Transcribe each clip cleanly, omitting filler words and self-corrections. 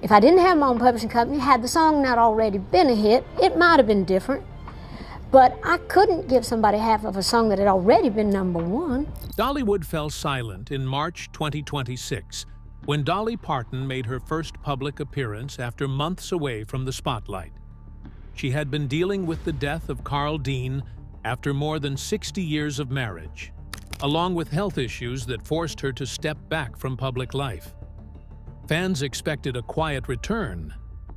If I didn't have my own publishing company, had the song not already been a hit, it might have been different. But I couldn't give somebody half of a song that had already been #1. Dollywood fell silent in March 2026 when Dolly Parton made her first public appearance after months away from the spotlight. She had been dealing with the death of Carl Dean after more than 60 years of marriage, along with health issues that forced her to step back from public life. Fans expected a quiet return,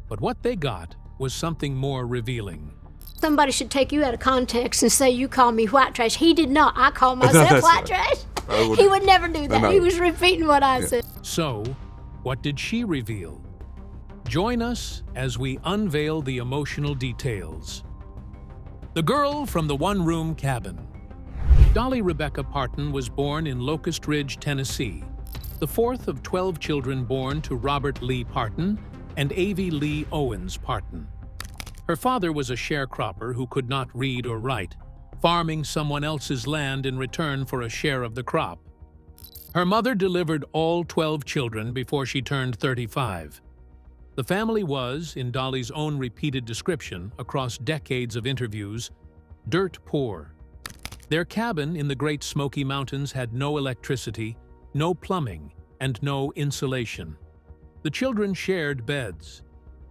but what they got was something more revealing. Somebody should take you out of context and say you call me white trash. He did not. I call myself white trash. He would never do that. He was repeating what I said. So, what did she reveal? Join us as we unveil the emotional details. The girl from the one-room cabin. Dolly Rebecca Parton was born in Locust Ridge, Tennessee, the fourth of 12 children born to Robert Lee Parton and Avie Lee Owens Parton. Her father was a sharecropper who could not read or write, farming someone else's land in return for a share of the crop. Her mother delivered all 12 children before she turned 35. The family was, in Dolly's own repeated description across decades of interviews, dirt poor. Their cabin in the Great Smoky Mountains had no electricity, no plumbing, and no insulation. The children shared beds.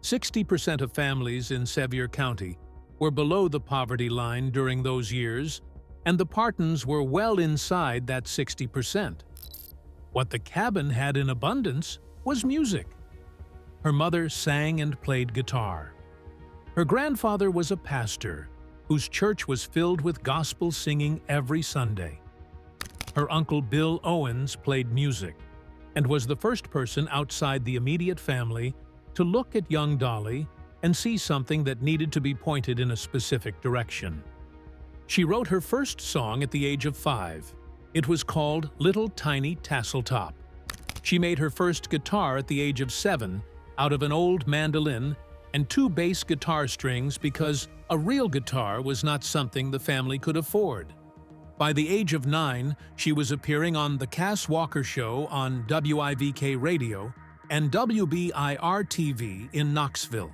60% of families in Sevier County were below the poverty line during those years, and the Partons were well inside that 60%. What the cabin had in abundance was music. Her mother sang and played guitar. Her grandfather was a pastor whose church was filled with gospel singing every Sunday. Her uncle Bill Owens played music and was the first person outside the immediate family to look at young Dolly and see something that needed to be pointed in a specific direction. She wrote her first song at the age of 5. It was called Little Tiny Tassel Top. She made her first guitar at the age of 7 out of an old mandolin and 2 bass guitar strings because a real guitar was not something the family could afford. By the age of 9, she was appearing on The Cass Walker Show on WIVK Radio and WBIR-TV in Knoxville.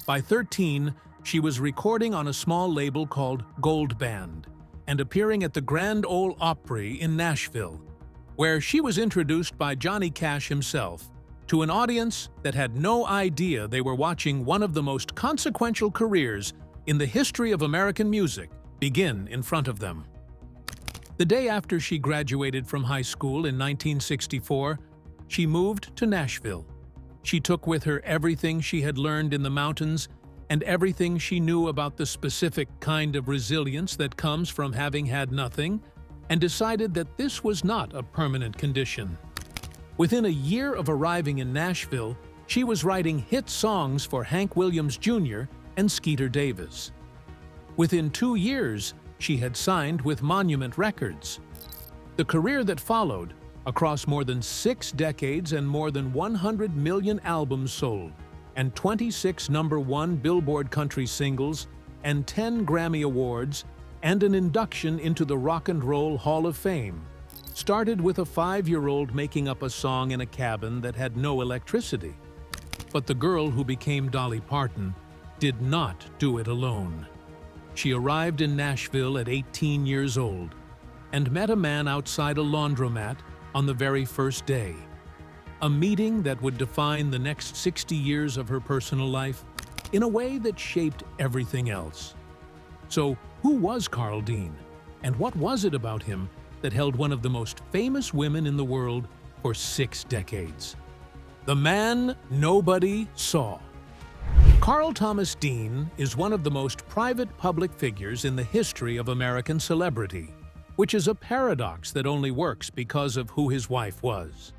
By 13, she was recording on a small label called Gold Band and appearing at the Grand Ole Opry in Nashville, where she was introduced by Johnny Cash himself to an audience that had no idea they were watching one of the most consequential careers in the history of American music begin in front of them. The day after she graduated from high school in 1964, she moved to Nashville. She took with her everything she had learned in the mountains and everything she knew about the specific kind of resilience that comes from having had nothing, and decided that this was not a permanent condition. Within a year of arriving in Nashville, she was writing hit songs for Hank Williams Jr. and Skeeter Davis. Within 2 years, she had signed with Monument Records. The career that followed, across more than 6 decades and more than 100 million albums sold, and 26 #1 Billboard country singles, and 10 Grammy Awards, and an induction into the Rock and Roll Hall of Fame, started with a 5-year-old making up a song in a cabin that had no electricity. But the girl who became Dolly Parton did not do it alone. She arrived in Nashville at 18 years old and met a man outside a laundromat on the very first day. A meeting that would define the next 60 years of her personal life in a way that shaped everything else. So, who was Carl Dean, and what was it about him that held one of the most famous women in the world for 6 decades? The man nobody saw. Carl Thomas Dean is one of the most private public figures in the history of American celebrity, which is a paradox that only works because of who his wife was.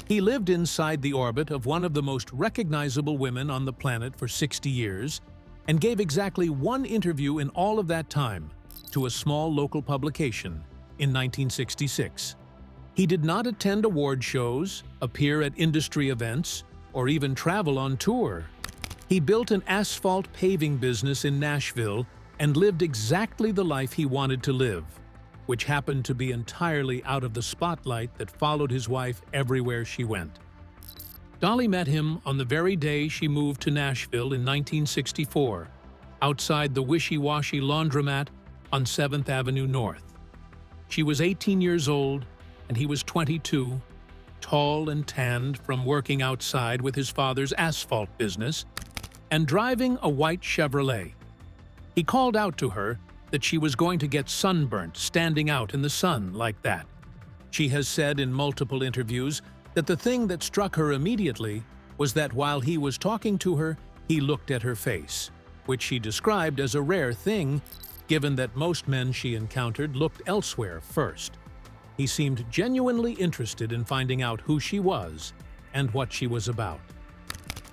He lived inside the orbit of one of the most recognizable women on the planet for 60 years and gave exactly 1 interview in all of that time to a small local publication in 1966. He did not attend award shows, appear at industry events, or even travel on tour. He built an asphalt paving business in Nashville and lived exactly the life he wanted to live, which happened to be entirely out of the spotlight that followed his wife everywhere she went. Dolly met him on the very day she moved to Nashville in 1964, outside the wishy-washy laundromat on 7th Avenue North. She was 18 years old, and he was 22, tall and tanned from working outside with his father's asphalt business, and driving a white Chevrolet. He called out to her that she was going to get sunburnt standing out in the sun like that. She has said in multiple interviews that the thing that struck her immediately was that while he was talking to her, he looked at her face, which she described as a rare thing, given that most men she encountered looked elsewhere first. He seemed genuinely interested in finding out who she was and what she was about.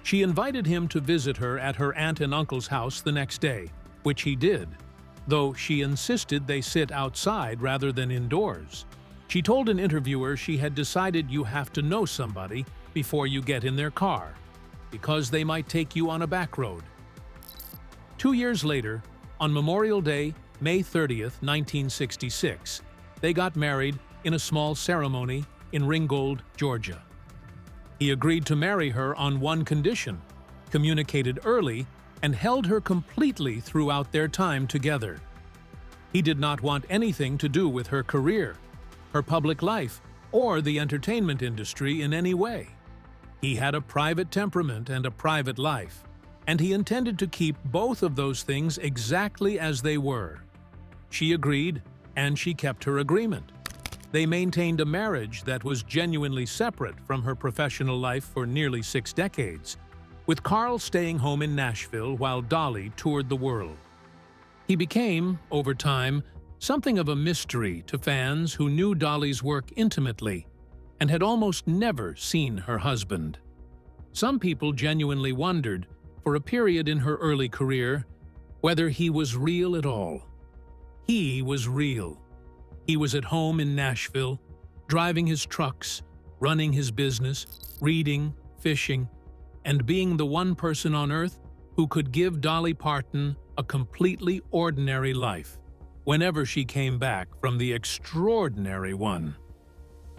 She invited him to visit her at her aunt and uncle's house the next day, which he did, though she insisted they sit outside rather than indoors. She told an interviewer she had decided you have to know somebody before you get in their car, because they might take you on a back road. 2 years later, on Memorial Day, May 30th, 1966, they got married in a small ceremony in Ringgold, Georgia. He agreed to marry her on one condition, communicated early, and held her completely throughout their time together. He did not want anything to do with her career, her public life, or the entertainment industry in any way. He had a private temperament and a private life, and he intended to keep both of those things exactly as they were. She agreed, and she kept her agreement. They maintained a marriage that was genuinely separate from her professional life for nearly 6 decades, with Carl staying home in Nashville while Dolly toured the world. He became, over time, something of a mystery to fans who knew Dolly's work intimately and had almost never seen her husband. Some people genuinely wondered, for a period in her early career, whether he was real at all. He was real. He was at home in Nashville, driving his trucks, running his business, reading, fishing, and being the one person on earth who could give Dolly Parton a completely ordinary life whenever she came back from the extraordinary one.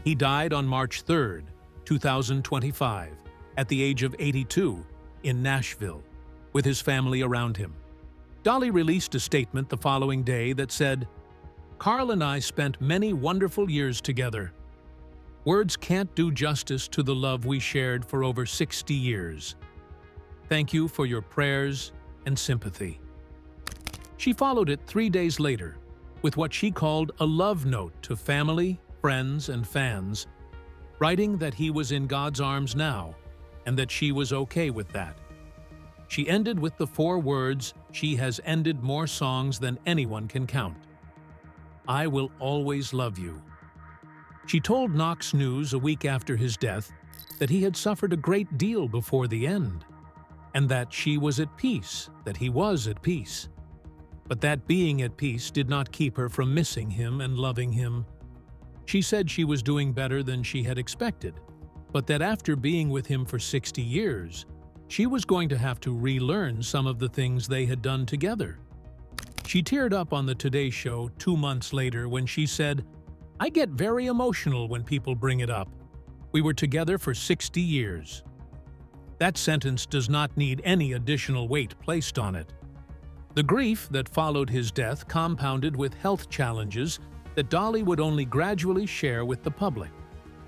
He died on March 3rd, 2025, at the age of 82, in Nashville, with his family around him. Dolly released a statement the following day that said, "Carl and I spent many wonderful years together. Words can't do justice to the love we shared for over 60 years. Thank you for your prayers and sympathy." She followed it 3 days later with what she called a love note to family, friends, and fans, writing that he was in God's arms now and that she was okay with that. She ended with the 4 words she has ended more songs than anyone can count: "I will always love you." She told Knox News a week after his death that he had suffered a great deal before the end, and that she was at peace, that he was at peace. But that being at peace did not keep her from missing him and loving him. She said she was doing better than she had expected, but that after being with him for 60 years, she was going to have to relearn some of the things they had done together. She teared up on the Today Show 2 months later when she said, "I get very emotional when people bring it up. We were together for 60 years. That sentence does not need any additional weight placed on it. The grief that followed his death compounded with health challenges that Dolly would only gradually share with the public,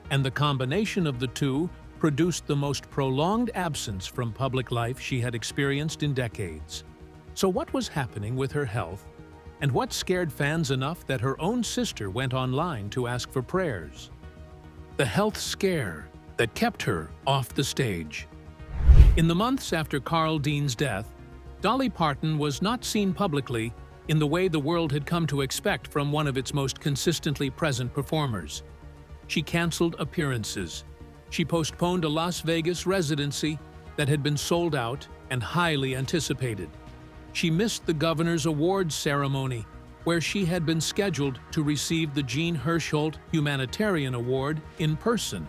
and the combination of the two produced the most prolonged absence from public life she had experienced in decades. So what was happening with her health, and what scared fans enough that her own sister went online to ask for prayers? The health scare that kept her off the stage. In the months after Carl Dean's death, Dolly Parton was not seen publicly in the way the world had come to expect from one of its most consistently present performers. She canceled appearances. She postponed a Las Vegas residency that had been sold out and highly anticipated. She missed the governor's awards ceremony, where she had been scheduled to receive the Jean Hersholt Humanitarian Award in person.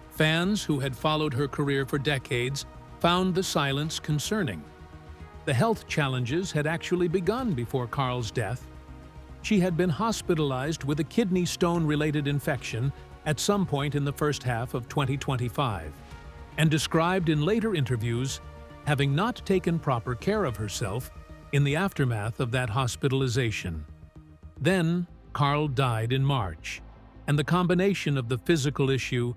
Fans who had followed her career for decades found the silence concerning. The health challenges had actually begun before Carl's death. She had been hospitalized with a kidney stone-related infection at some point in the first half of 2025. and described in later interviews having not taken proper care of herself in the aftermath of that hospitalization. Then, Carl died in March, and the combination of the physical issue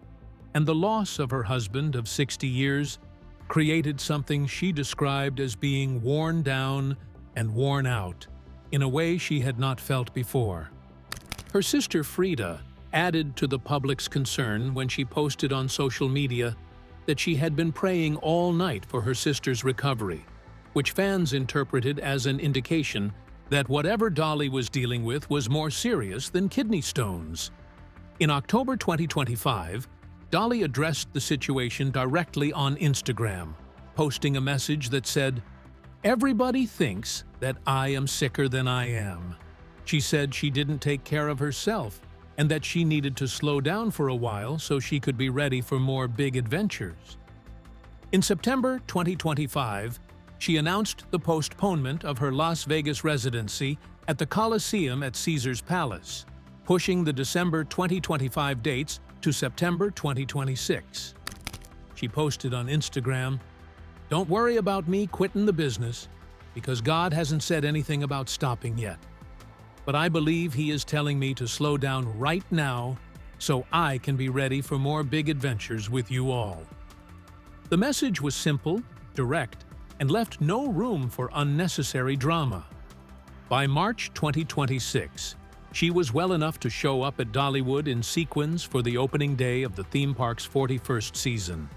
and the loss of her husband of 60 years created something she described as being worn down and worn out in a way she had not felt before. Her sister Frida added to the public's concern when she posted on social media that she had been praying all night for her sister's recovery, which fans interpreted as an indication that whatever Dolly was dealing with was more serious than kidney stones. In October 2025, Dolly addressed the situation directly on Instagram, posting a message that said, "Everybody thinks that I am sicker than I am." She said she didn't take care of herself and that she needed to slow down for a while so she could be ready for more big adventures. In September 2025, she announced the postponement of her Las Vegas residency at the Coliseum at Caesar's Palace, pushing the December 2025 dates to September 2026. She posted on Instagram, "Don't worry about me quitting the business, because God hasn't said anything about stopping yet. But I believe He is telling me to slow down right now so I can be ready for more big adventures with you all." The message was simple, direct, and left no room for unnecessary drama. By March 2026, she was well enough to show up at Dollywood in sequins for the opening day of the theme park's 41st season,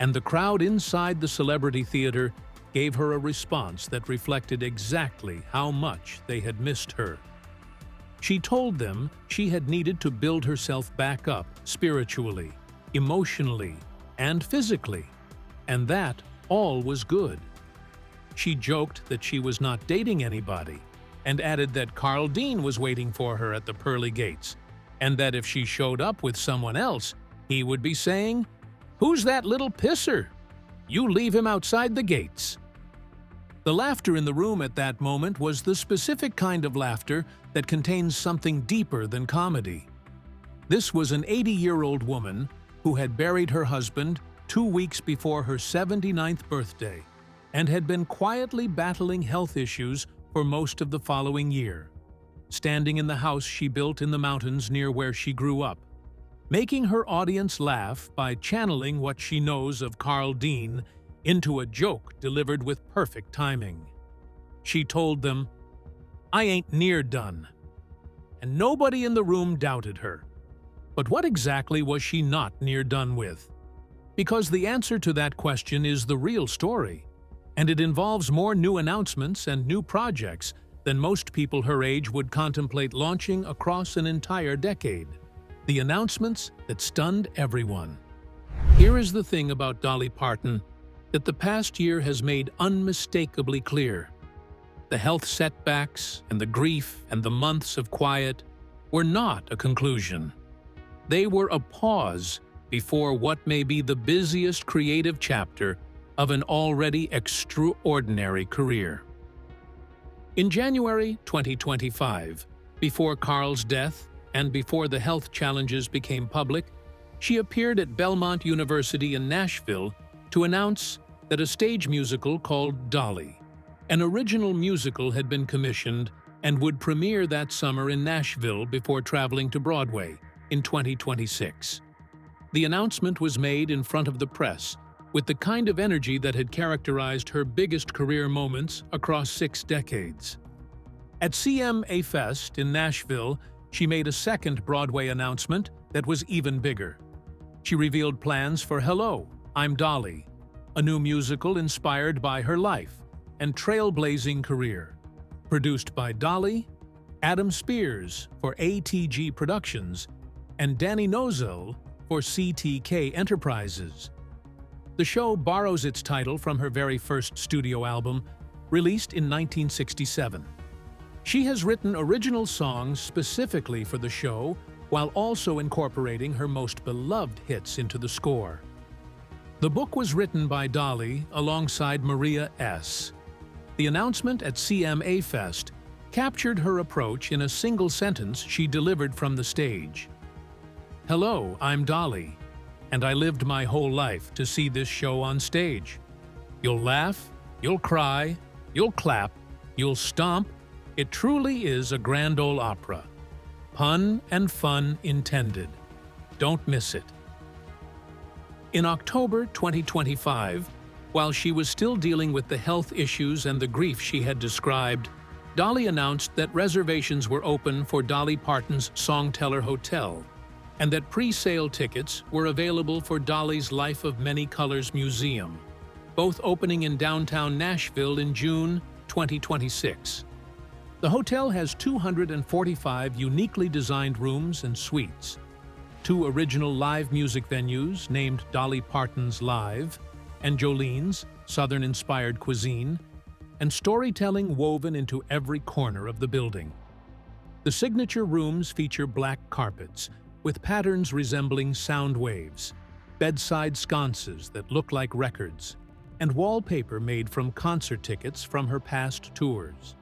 and the crowd inside the Celebrity Theater gave her a response that reflected exactly how much they had missed her. She told them she had needed to build herself back up spiritually, emotionally, and physically, and that all was good. She joked that she was not dating anybody, and added that Carl Dean was waiting for her at the pearly gates, and that if she showed up with someone else, he would be saying, "Who's that little pisser? You leave him outside the gates." The laughter in the room at that moment was the specific kind of laughter that contains something deeper than comedy. This was an 80-year-old woman who had buried her husband 2 weeks before her 79th birthday and had been quietly battling health issues for most of the following year, standing in the house she built in the mountains near where she grew up, making her audience laugh by channeling what she knows of Carl Dean into a joke delivered with perfect timing. She told them, "I ain't near done." And nobody in the room doubted her. But what exactly was she not near done with? Because the answer to that question is the real story, and it involves more new announcements and new projects than most people her age would contemplate launching across an entire decade. The announcements that stunned everyone. Here is the thing about Dolly Parton that the past year has made unmistakably clear. The health setbacks and the grief and the months of quiet were not a conclusion. They were a pause before what may be the busiest creative chapter of an already extraordinary career. In January 2025, before Carl's death and before the health challenges became public, she appeared at Belmont University in Nashville to announce that a stage musical called Dolly, an original musical, had been commissioned and would premiere that summer in Nashville before traveling to Broadway in 2026. The announcement was made in front of the press with the kind of energy that had characterized her biggest career moments across 6 decades. At CMA Fest in Nashville, she made a second Broadway announcement that was even bigger. She revealed plans for Hello, I'm Dolly, a new musical inspired by her life and trailblazing career. Produced by Dolly, Adam Spears for ATG Productions, and Danny Nozel for CTK Enterprises. The show borrows its title from her very first studio album, released in 1967. She has written original songs specifically for the show, while also incorporating her most beloved hits into the score. The book was written by Dolly alongside Maria S. The announcement at CMA Fest captured her approach in a single sentence she delivered from the stage. Hello, I'm Dolly. and I lived my whole life to see this show on stage. You'll laugh, you'll cry, you'll clap, you'll stomp. It truly is a grand ole opera. Pun and fun intended. Don't miss it. In October 2025, while she was still dealing with the health issues and the grief she had described, Dolly announced that reservations were open for Dolly Parton's Songteller Hotel, and that pre-sale tickets were available for Dolly's Life of Many Colors Museum, both opening in downtown Nashville in June 2026. The hotel has 245 uniquely designed rooms and suites, 2 original live music venues named Dolly Parton's Live and Jolene's Southern-inspired cuisine, and storytelling woven into every corner of the building. The signature rooms feature black carpets with patterns resembling sound waves, bedside sconces that look like records, and wallpaper made from concert tickets from her past tours.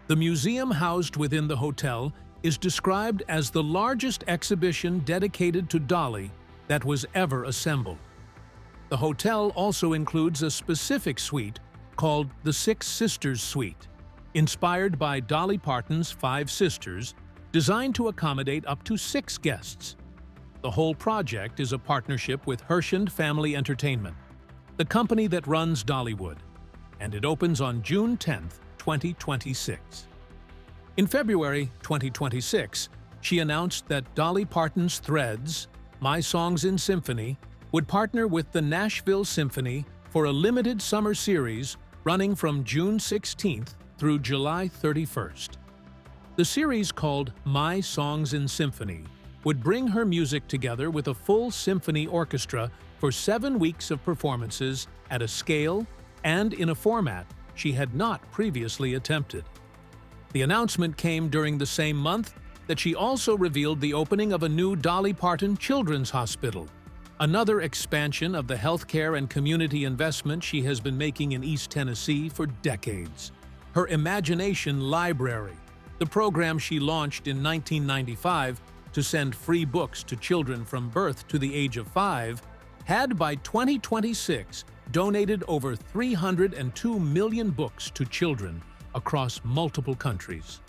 The museum housed within the hotel is described as the largest exhibition dedicated to Dolly that was ever assembled. The hotel also includes a specific suite called the Six Sisters Suite, inspired by Dolly Parton's 5 sisters, designed to accommodate up to 6 guests. The whole project is a partnership with Herschend Family Entertainment, the company that runs Dollywood, and it opens on June 10, 2026. In February 2026, she announced that Dolly Parton's Threads, My Songs in Symphony, would partner with the Nashville Symphony for a limited summer series running from June 16th through July 31st. The series, called My Songs in Symphony, would bring her music together with a full symphony orchestra for 7 weeks of performances at a scale and in a format she had not previously attempted. The announcement came during the same month that she also revealed the opening of a new Dolly Parton Children's Hospital, another expansion of the healthcare and community investment she has been making in East Tennessee for decades. Her Imagination Library, the program she launched in 1995 to send free books to children from birth to the age of 5, had by 2026 donated over 302 million books to children across multiple countries.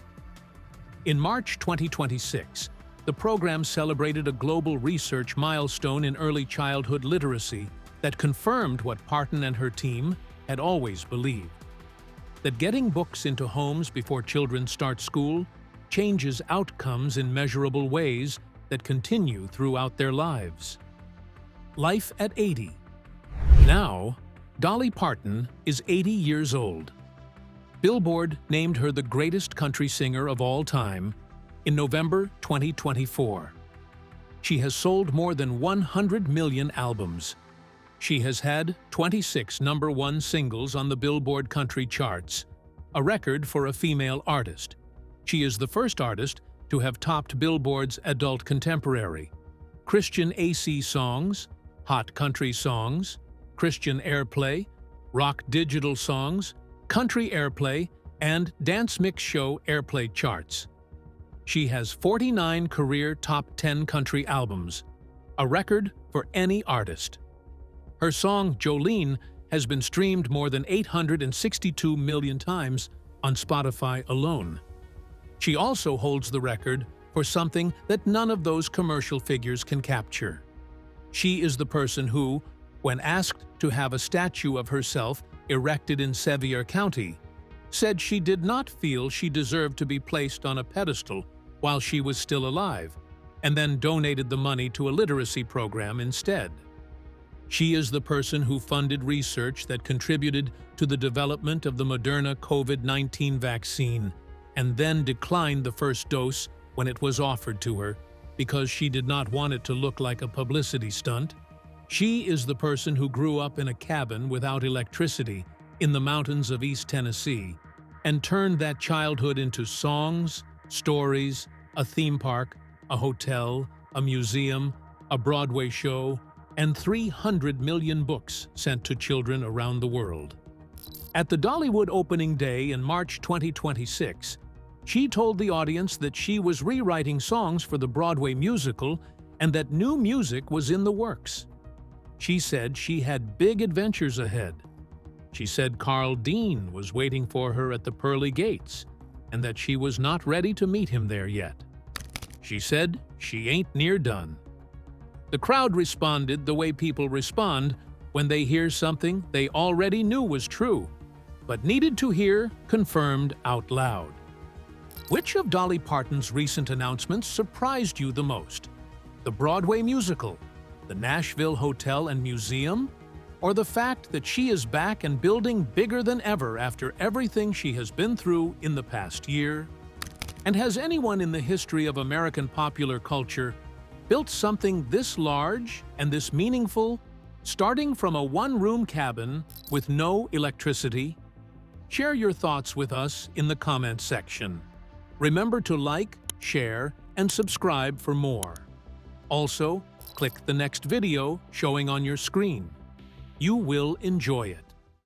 In March 2026, the program celebrated a global research milestone in early childhood literacy that confirmed what Parton and her team had always believed: that getting books into homes before children start school changes outcomes in measurable ways that continue throughout their lives. Life at 80. Now, Dolly Parton is 80 years old. Billboard named her the greatest country singer of all time in November 2024. She has sold more than 100 million albums. She has had 26 #1 singles on the Billboard country charts, a record for a female artist. She is the first artist to have topped Billboard's Adult Contemporary, Christian AC Songs, Hot Country Songs, Christian Airplay, Rock Digital Songs, Country Airplay, and Dance Mix Show Airplay charts. She has 49 career top 10 country albums, a record for any artist. Her song Jolene has been streamed more than 862 million times on Spotify alone. She also holds the record for something that none of those commercial figures can capture. She is the person who, when asked to have a statue of herself erected in Sevier County, said she did not feel she deserved to be placed on a pedestal while she was still alive, and then donated the money to a literacy program instead. She is the person who funded research that contributed to the development of the Moderna COVID-19 vaccine, and then declined the first dose when it was offered to her because she did not want it to look like a publicity stunt. She is the person who grew up in a cabin without electricity in the mountains of East Tennessee and turned that childhood into songs, stories, a theme park, a hotel, a museum, a Broadway show, and 300 million books sent to children around the world. At the Dollywood opening day in March 2026, she told the audience that she was rewriting songs for the Broadway musical and that new music was in the works. She said she had big adventures ahead. She said Carl Dean was waiting for her at the pearly gates, and that she was not ready to meet him there yet. She said she ain't near done. The crowd responded the way people respond when they hear something they already knew was true, but needed to hear confirmed out loud. Which of Dolly Parton's recent announcements surprised you the most? The Broadway musical, the Nashville Hotel and Museum, or the fact that she is back and building bigger than ever after everything she has been through in the past year? And has anyone in the history of American popular culture built something this large and this meaningful, starting from a one-room cabin with no electricity? Share your thoughts with us in the comments section. Remember to like, share, and subscribe for more. Also, click the next video showing on your screen. You will enjoy it.